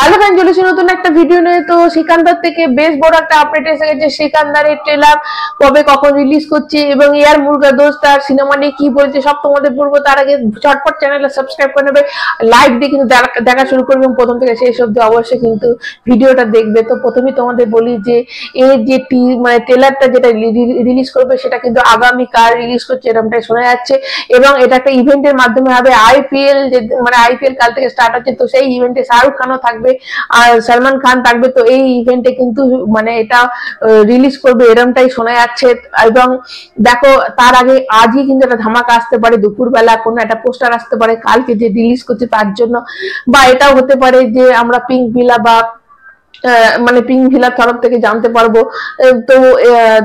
Hello friend, চলেছি নতুন একটা ভিডিও নিয়ে। তো সিকান্দার থেকে বেশ বড় একটা আপডেট এসে গেছে। সিকান্দারের ট্রেলার কবে কখন রিলিজ করছে এবং এয়ার মুরগা দোস্ত তার সিনেমা নিয়ে কি বলছে সব তোমাদের বলবো। তার আগে ঝটপট চ্যানেলটা সাবস্ক্রাইব করে নেবে, লাইক দিয়ে কিন্তু দেখা শুরু করবে এবং প্রথম থেকে শেষ অবধি অবশ্যই কিন্তু ভিডিওটা দেখবে। তো প্রথমেই তোমাদের বলি যে এর যে ট্রেলারটা যেটা রিলিজ করবে সেটা কিন্তু আগামীকাল রিলিজ করছে এরকমটাই শোনা যাচ্ছে। এবং এটা একটা ইভেন্টের মাধ্যমে হবে। আইপিএল যে আইপিএল কাল থেকে স্টার্ট হচ্ছে, তো সেই ইভেন্টে শাহরুখ খানও থাকবে আর সালমান খান থাকবে। তো এই ইভেন্টে কিন্তু এটা রিলিজ করবে এরকমটাই শোনা যাচ্ছে। এবং দেখো তার আগে আজই কিন্তু একটা ধামাকা আসতে পারে, দুপুরবেলা কোনো একটা পোস্টার আসতে পারে কালকে যে রিলিজ করছে তার জন্য, বা এটাও হতে পারে যে আমরা পিঙ্ক ভিলা বা পিঙ্ক ভিলার তরফ থেকে জানতে পারবো। তো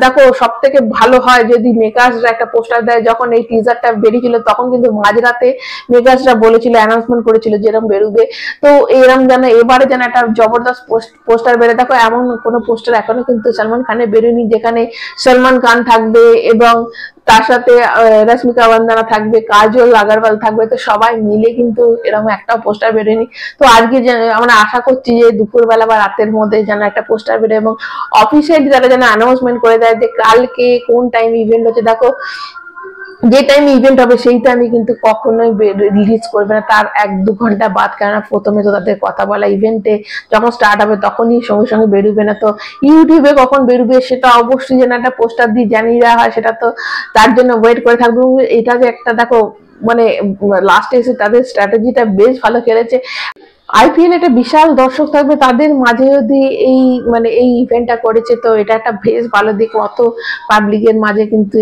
দেখো সব থেকে ভালো হয় যদি মেকার্সরা একটা পোস্টার দেয়। যখন এই টিজারটা বেরিয়েছিল তখন কিন্তু মাঝরাতে মেকার্সরা বলেছিল, অ্যানাউন্সমেন্ট করেছিল যেরকম বেরোবে। তো এরকম যেন এবারে যেন একটা জবরদস্ত পোস্টার বেরোয়। দেখো এমন কোনো পোস্টার এখনো কিন্তু সালমান খানের বেরোয়নি যেখানে সালমান খান থাকবে এবং তার সাথে রশ্মিকা মান্দানা থাকবে, কাজল আগরওয়াল থাকবে। তো সবাই মিলে কিন্তু এরকম একটা পোস্টার বেরোয়নি। তো আজকে আমরা আশা করছি যে দুপুরবেলা বা রাতের মধ্যে যেন একটা পোস্টার বেরোয় এবং অফিসিয়ালি তারা যেন অ্যানাউন্সমেন্ট করে দেয় যে কালকে কোন টাইম ইভেন্ট হচ্ছে। দেখো যে টাইমে ইভেন্ট হবে সেই টাইমে কিন্তু কখনোই রিলিজ করবে না তার 1-2 ঘন্টা বাদ, কেননা প্রথমে তো তাদের কথা বলা ইভেন্টে যখন স্টার্ট হবে তখনই সঙ্গে সঙ্গে বেরোবে না। তো ইউটিউবে কখন বেরোবে সেটা অবশ্যই যেন একটা পোস্টার দিয়ে জানিয়ে দেওয়া হয়, সেটা তো তার জন্য ওয়েট করে থাকবে। এটা যে একটা দেখো লাস্টে এসে তাদের স্ট্র্যাটেজিটা বেশ ভালো খেলেছে। আইপিএল একটা বিশাল দর্শক থাকবে, তাদের মাঝে যদি এই ইভেন্টটা করেছে তো এটা একটা বেশ ভালো দিক। অত পাবলিকের মাঝে কিন্তু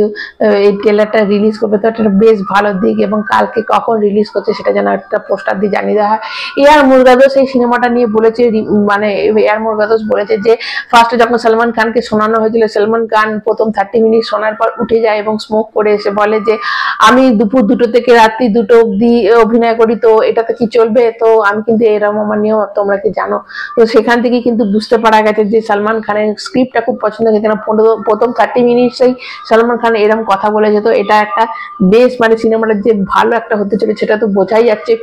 এই ট্রেলারটা রিলিজ করবে, তো এটা বেশ ভালো দিক। এবং কালকে কখন রিলিজ করছে সেটা যেন একটা পোস্টার দিয়ে জানিয়ে দেওয়া হয়। এয়ার মুরগাদোস এই সিনেমাটা নিয়ে বলেছে, এয়ার মুরগাদোস বলেছে যে ফার্স্টে যখন সালমান খানকে শোনানো হয়েছিল, সালমান খান প্রথম 30 মিনিট শোনার পর উঠে যায় এবং স্মোক করে এসে বলে যে আমি দুপুর 2টো থেকে রাত্রি 2টো অব্দি অভিনয় করি, তো এটাতে কি চলবে? তো আমি কিন্তু এরকম আমার নিয়ম, তোমরা কি জানো? তো সেখান থেকে কিন্তু বুঝতে পারা গেছে যে সালমান খানের স্ক্রিপ্টটা খুব পছন্দ হয়েছে, কেন প্রথম 30 মিনিটসেই সালমান খান এরকম কথা বলেছে। তো এটা একটা বেশ সিনেমাটা যে ভালো একটা হতে চলেছে সেটা তো বোঝাই যাচ্ছে।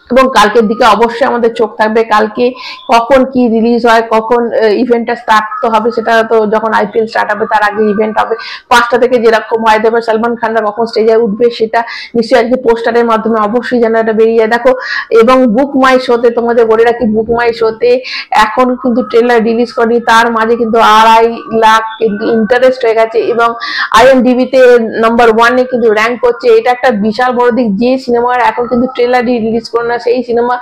এবং কালকের দিকে অবশ্যই আমাদের চোখ থাকবে, কালকে কখন কি রিলিজ হয়, কখন ইভেন্টটা স্টার্ট তো হবে। সেটা তো যখন আইপিএল স্টার্ট হবে তার আগে ইভেন্ট হবে 5টা থেকে, যেরকম হয় দেবে সালমান খানরা কখন স্টেজে উঠবে সেটা নিশ্চয়ই আজকে পোস্টারের মাধ্যমে অবশ্যই যেন এটা বেরিয়ে যায়। দেখো এবং বুক মাই শোতে তোমাদের বলে রাখি, বুক মাই শোতে এখন কিন্তু ট্রেলার রিলিজ করেনি, তার মাঝে কিন্তু 2.5 লাখ কিন্তু ইন্টারেস্ট হয়ে গেছে এবং IMDb-তে নাম্বার 1-এ কিন্তু র্যাঙ্ক করছে। এটা একটা বিশাল বড় দিক। যে সিনেমার এখন কিন্তু ট্রেলারই রিলিজ করে না সেই সিনেমা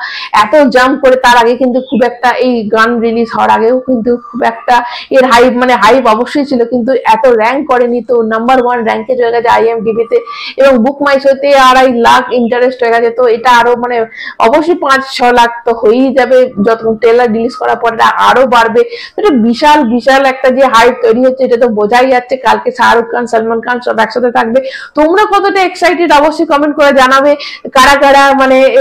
এত জাম্প করে, তার আগে কিন্তু খুব একটা এই গান রিলিজ হওয়ার আগেও কিন্তু খুব একটা এর হাইপ অবশ্যই ছিল, কিন্তু এত র্যাঙ্ক করেনি। তো নাম্বার 1 র্যাঙ্কে চলে গেছে IMDb-তে এবং বুক মাই শোতে 2.5 লাখ ইন্টারেস্ট হয়ে গেছে। তো এটা আরো অবশ্যই 5-6 লাখ তো হয়েই যাবে যত ট্রেলার রিলিজ করার পর, আরো বাড়বে। এটা বিশাল একটা যে হাইপ তৈরি হচ্ছে এটা তো বোঝাই যাচ্ছে। কালকে শাহরুখ খান, সালমান খান সব একসাথে থাকবে। তোমরা কতটা এক্সাইটেড অবশ্যই কমেন্ট করে জানাবে। কারা কারা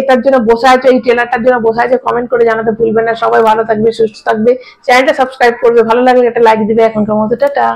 এটার জন্য বসে আছে, এই ট্রেলারটার জন্য বসে আছে, কমেন্ট করে জানাতে ভুলবে না। সবাই ভালো থাকবে, সুস্থ থাকবে, চ্যানেলটা সাবস্ক্রাইব করবে, ভালো লাগলে একটা লাইক দিবে। এখনকার মতো টাটা।